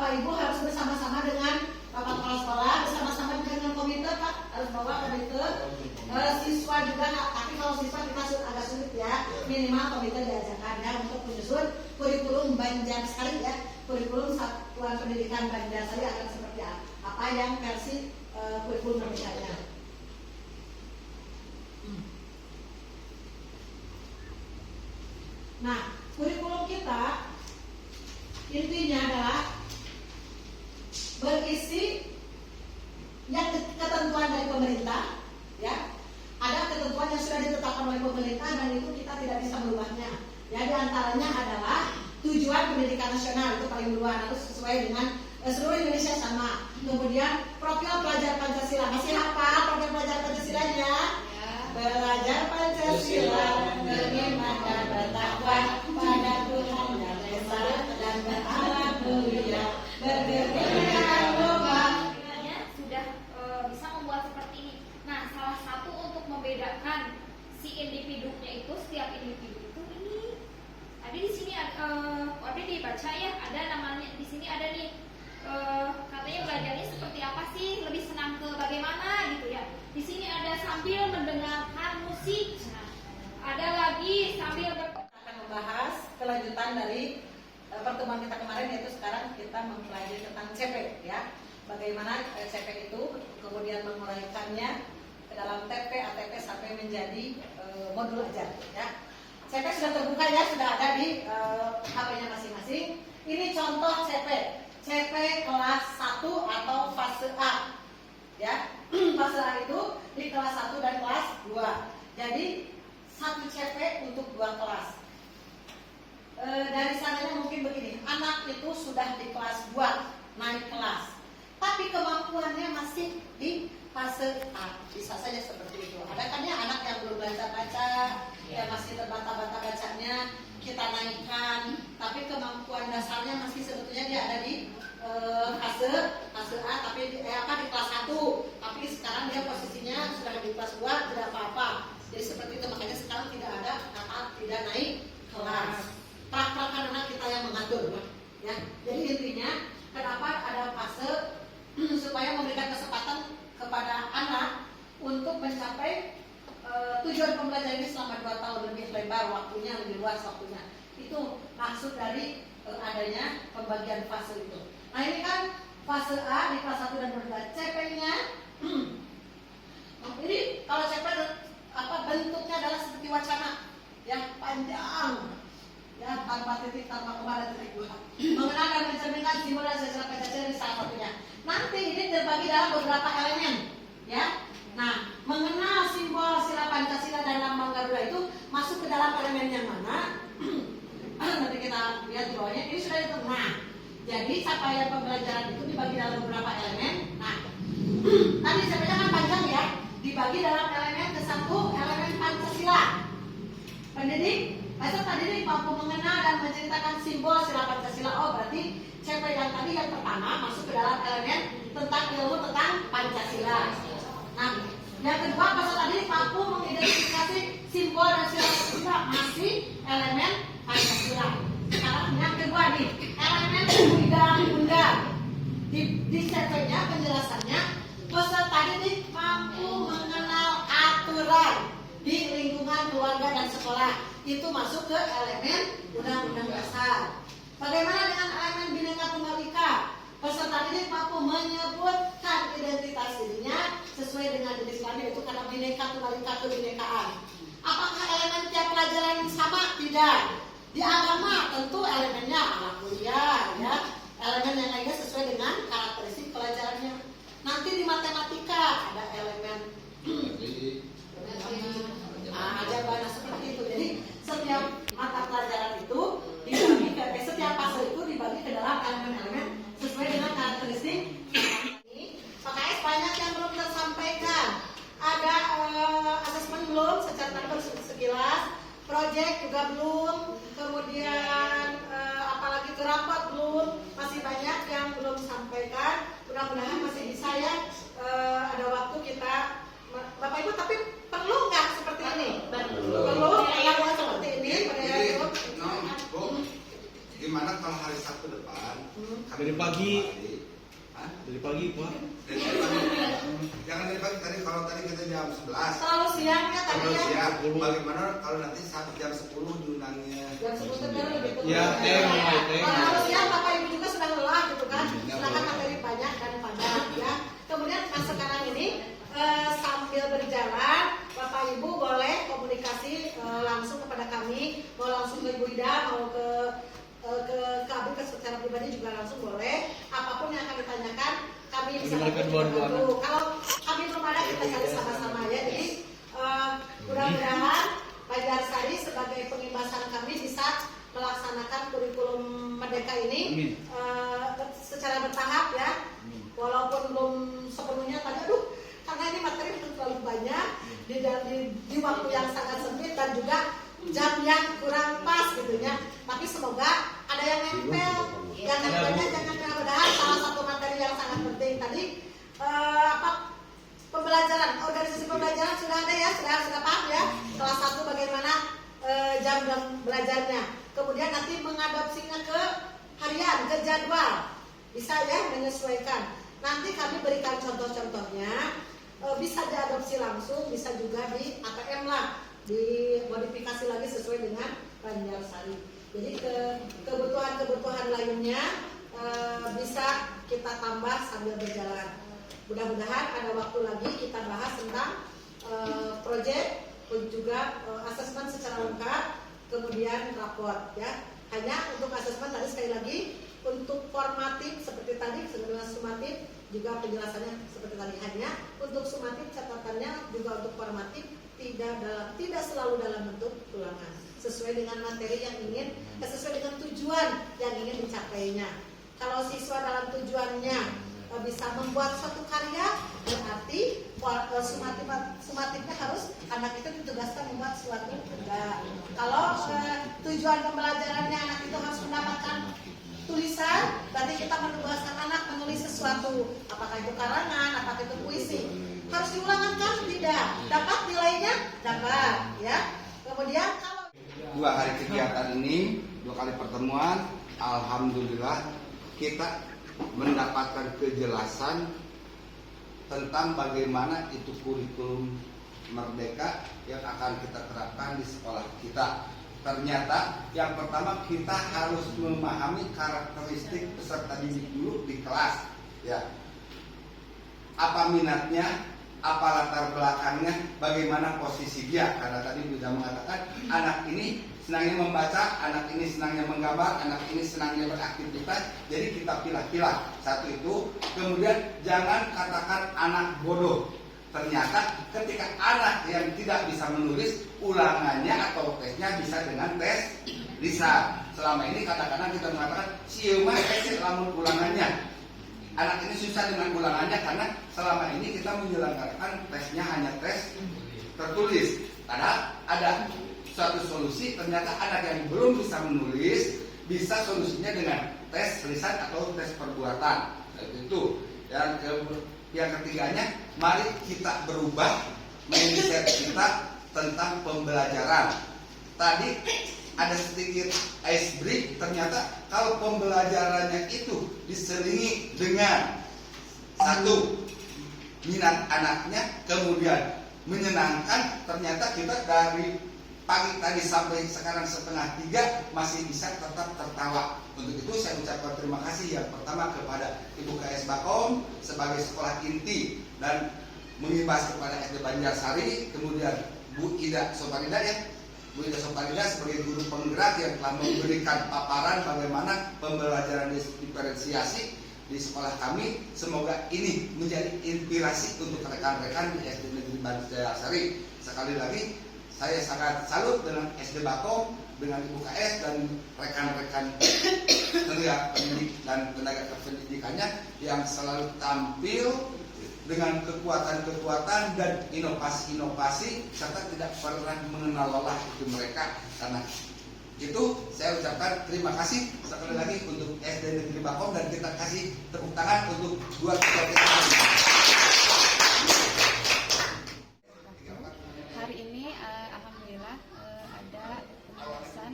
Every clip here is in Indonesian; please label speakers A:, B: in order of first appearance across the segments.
A: Bapak Ibu harus bersama-sama dengan Bapak Kepala Sekolah, bersama-sama dengan komite Pak, harus bawa komite. Siswa juga, tapi kalau siswa kita agak sulit ya, minimal komite diajarkan ya untuk menyusun kurikulum Banjarsari ya, kurikulum Satuan Pendidikan Banjarsari akan seperti apa yang versi kurikulum Merdekanya. Nah, kurikulum kita intinya adalah berisi yang ketentuan dari pemerintah, ya. Ada ketentuan yang sudah ditetapkan oleh pemerintah dan itu kita tidak bisa merubahnya. Ya, di antaranya adalah tujuan pendidikan nasional itu paling luar, harus sesuai dengan seluruh Indonesia sama. Kemudian profil pelajar Pancasila, masih hafal profil pelajar Pancasilanya? Ya. Belajar Pancasila demi maka bertakwa pada Tuhan yang Esa dan berharap mulia berdirikan rumah.
B: Sudah bisa membuat seperti ini. Nah, salah satu untuk membedakan si individunya itu, setiap individu itu ini. Tadi di sini ada dibaca ya, ada namanya di sini ada nih. Katanya belajarnya seperti apa sih? Lebih senang ke bagaimana gitu ya. Di sini ada sambil mendengarkan musik. Nah, ada lagi sambil
A: akan membahas kelanjutan dari pertemuan kita kemarin, yaitu sekarang kita mempelajari tentang CP ya. Bagaimana CP itu kemudian menguraikannya ke dalam TP, ATP sampai menjadi modul ajar ya. CP sudah terbuka ya, sudah ada di HP-nya masing-masing. Ini contoh CP. CP kelas 1 atau fase A. Ya. Fase A itu di kelas 1 dan kelas 2. Jadi satu CP untuk 2 kelas. Dari sananya mungkin begini, anak itu sudah di kelas 2, naik kelas, tapi kemampuannya masih di fase A, bisa saja seperti itu. Ada kan ya anak yang belum belajar baca, ya masih terbata-bata bacanya, kita naikkan, tapi kemampuan dasarnya masih sebetulnya dia ada di fase A, tapi di kelas 1, tapi sekarang dia posisinya sudah di kelas 2, tidak apa-apa. Jadi seperti itu, makanya sekarang tidak ada kata tidak naik kelas. Prak-prakan anak kita yang mengatur ya. Jadi intinya kenapa ada fase supaya memberikan kesempatan kepada anak untuk mencapai tujuan pembelajaran ini selama 2 tahun, lebih lebar waktunya, lebih luas waktunya. Itu maksud dari adanya pembagian fase itu. Nah, ini kan fase A di kelas 1 dan 2. CP-nya ini kalau CP bentuknya adalah seperti wacana yang panjang ya, tanpa titik, tanpa koma dan titik 2. Mengenal dan mencerminkan simbol dan sejarah Pancasila ini salah satunya. Nanti ini terbagi dalam beberapa elemen ya. Nah, mengenal simbol sila Pancasila dan lambang Garuda itu masuk ke dalam elemen yang mana? Nanti kita lihat di bawahnya. Ini sudah itu. Nah, jadi capaian pembelajaran itu dibagi dalam beberapa elemen. Nah, tadi sebenarnya kan panjang ya. Dibagi dalam elemen ke 1, elemen Pancasila. Pendidik peserta didik mampu mengenal dan menceritakan simbol sila Pancasila. Oh, berarti CP yang tadi yang pertama masuk ke dalam elemen tentang ilmu tentang Pancasila. Nah, yang kedua peserta didik mampu mengidentifikasi simbol dan sila Pancasila, masih elemen Pancasila. Sekarang yang kedua nih, elemen undang-undang. Di CP-nya penjelasannya, peserta didik mampu mengenal aturan di lingkungan keluarga dan sekolah. Itu masuk ke elemen undang-undang dasar. Bagaimana dengan elemen Bhinneka Tunggal Ika? Peserta didik mampu menyebutkan identitas dirinya sesuai dengan jenis kelamin, itu karena Bhinneka Tunggal Ika, kebinekaan. Apakah elemen tiap pelajaran sama? Tidak. Di agama tentu elemennya anak kuliah ya. Elemen yang lainnya sesuai dengan karakteristik pelajarannya. Nanti di matematika ada elemen ajar bana seperti itu. Jadi setiap mata pelajaran itu dibagi ke setiap fase itu dibagi ke dalam elemen-elemen sesuai dengan karakteristik. PKS banyak yang belum tersampaikan. Ada asesmen belum secara sekilas, project juga belum, kemudian apalagi ke rapat belum, masih banyak yang belum sampaikan. Mudah-mudahan masih bisa ya, ada waktu kita Bapak Ibu, tapi perlu nggak seperti ini? Perlu yang seperti ini pada hari itu.
C: Dari pagi.
D: Hah?
C: Dari pagi, Pak.
D: Jangan dari pagi, kalau tadi kita jam 11.
A: Terlalu siang ya tadi
D: Kalau
A: ya.
D: siang, bagaimana kalau nanti sampai jam 10 diundangnya?
A: Jam 10 itu baru lebih
C: Ya, teh, teh.
A: Kalau siang Bapak Ibu juga sudah lelah gitu kan. Sedangkan materi banyak dan padat ya. Kemudian sekarang ini sambil berjalan Bapak Ibu boleh komunikasi langsung kepada kami, mau langsung ke Ibu Ida, mau ke kami secara pribadi juga langsung boleh. Apapun yang akan ditanyakan kami bisa bantu. Kalau kami belum ada kita cari sama-sama ya. Jadi mudah-mudahan Banjarsari sebagai pengibasan kami bisa melaksanakan kurikulum Merdeka ini secara bertahap ya. Walaupun belum sepenuhnya tadi karena ini materi terlalu banyak di waktu yang sangat sempit dan juga jam yang kurang pas gitu ya. Tapi semoga ada yang nempel. Yang nempelnya jangan mudah-mudahan salah satu materi yang sangat penting tadi pembelajaran, organisasi pembelajaran sudah ada ya, sudah paham ya. Kelas 1 bagaimana jam belajarnya. Kemudian nanti mengadopsinya ke harian, ke jadwal. Bisa ya menyesuaikan. Nanti kami berikan contoh-contohnya. Bisa diadopsi langsung, bisa juga di ATM lah, dimodifikasi lagi sesuai dengan Banjarsari. Jadi kebutuhan-kebutuhan lainnya bisa kita tambah sambil berjalan. Mudah-mudahan ada waktu lagi kita bahas tentang proyek dan juga asesmen secara lengkap, kemudian raport ya. Hanya untuk asesmen tadi sekali lagi, untuk formatif seperti tadi, dengan sumatif juga penjelasannya seperti tadi. Hanya untuk sumatif catatannya juga untuk formatif tidak selalu dalam bentuk ulangan, sesuai dengan materi yang ingin, sesuai dengan tujuan yang ingin dicapainya. Kalau siswa dalam tujuannya bisa membuat suatu karya, berarti sumatifnya harus anak itu ditugaskan membuat suatu karya. Kalau tujuan pembelajarannya anak itu harus mendapatkan tulisan, berarti kita menugaskan anak menulis sesuatu, apakah itu karangan, apakah itu puisi. Harus diulangan kan? Tidak. Dapat nilainya? Dapat ya. Kemudian kalau
D: 2 hari kegiatan ini, 2 kali pertemuan, alhamdulillah kita mendapatkan kejelasan tentang bagaimana itu kurikulum Merdeka yang akan kita terapkan di sekolah kita. Ternyata yang pertama kita harus memahami karakteristik peserta didik dulu di kelas ya. Apa minatnya, apa latar belakangnya, bagaimana posisi dia. Karena tadi sudah mengatakan anak ini senangnya membaca, anak ini senangnya menggambar, anak ini senangnya beraktivitas. Jadi kita pilah-pilah. Satu itu. Kemudian jangan katakan anak bodoh. Ternyata ketika anak yang tidak bisa menulis, ulangannya atau tesnya bisa dengan tes lisan. Selama ini kadang-kadang kita mengatakan siapa lamun ulangannya. Anak ini susah dengan ulangannya karena selama ini kita menyelenggarakan tesnya hanya tes tertulis. Padahal ada suatu solusi, ternyata anak yang belum bisa menulis bisa solusinya dengan tes lisan atau tes perbuatan. Itu. Dan yang ketiganya, mari kita berubah mindset kita tentang pembelajaran. Tadi ada sedikit ice break, ternyata kalau pembelajarannya itu diselingi dengan satu, minat anaknya, kemudian menyenangkan, ternyata kita dari pagi tadi sampai sekarang 2:30 masih bisa tetap tertawa. Untuk itu saya ucapkan terima kasih yang pertama kepada Ibu KS Bakom sebagai sekolah inti dan mengimbas kepada SD Banjarsari, kemudian Bu Ida Soparida ya, Bu Ida Soparida sebagai guru penggerak yang telah memberikan paparan bagaimana pembelajaran diferensiasi di sekolah kami. Semoga ini menjadi inspirasi untuk rekan-rekan di SD Negeri Banjarsari. Sekali lagi saya sangat salut dengan SD Bakom, dengan Ibu KS dan rekan-rekan tenaga pendidik dan tenaga kependidikannya yang selalu tampil dengan kekuatan-kekuatan dan inovasi-inovasi serta tidak pernah mengenal lelah itu mereka. Karena itu saya ucapkan terima kasih sekali lagi untuk SD Negeri Bakom dan kita kasih tepuk tangan untuk 2 kegiatan ini.
E: Hari ini alhamdulillah ada pembahasan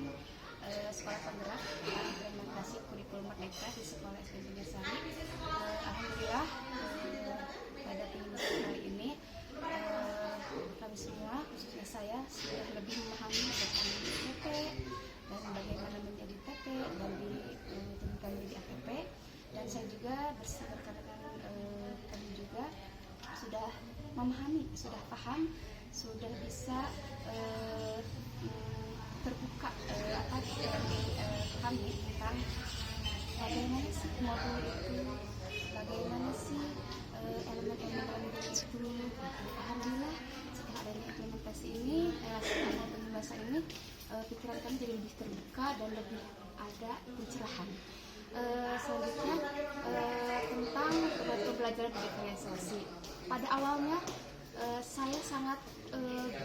E: sekolah penggerak implementasi implementasi kurikulum merdeka di sekolah SD Bungasari. Alhamdulillah pada penelitian kali ini kami semua, khususnya saya, sudah lebih memahami tentang TP dan bagaimana menjadi TP dan ditentukan menjadi ATP. Dan saya juga berkaitan dengan kami juga sudah memahami, sudah paham, sudah bisa terbuka kami tentang bagaimana sih modul itu, bagaimana sih elemen-elemen itu. Alhamdulillah setelah adanya implementasi ini, setelah bahasa ini, pikiran kami jadi lebih terbuka dan lebih ada pencerahan. Selanjutnya tentang pembelajaran diferensiasi. Pada awalnya saya sangat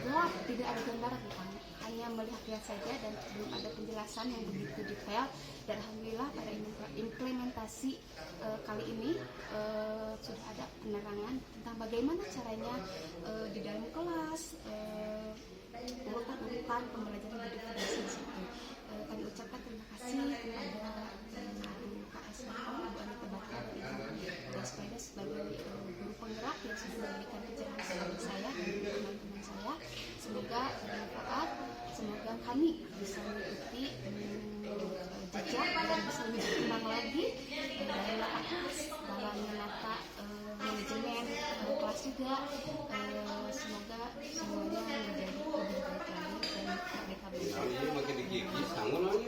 E: gelap, tidak ada gambaran tentang, hanya melihat saja dan belum ada penjelasan yang begitu detail. Dan alhamdulillah pada implementasi kali ini sudah ada penerangan tentang bagaimana caranya di dalam kelas, urutan-urutan pembelajaran diferensiasi itu. Kami ucapkan terima kasih kepada Pak SMK Ibu Anita Bakar dan Sepeda sebagai guru penggerak yang sudah memberikan pencerahan kepada saya dan teman-teman saya. Semoga bermanfaat, semoga kami bisa mengikuti jejak dan bisa lebih berkembang lagi dalam kelas, dalam menata manajemen kelas juga. Semoga semuanya menjadi lebih baik lagi dan merdeka belajar.
C: Ini makin digigit, sangun lagi.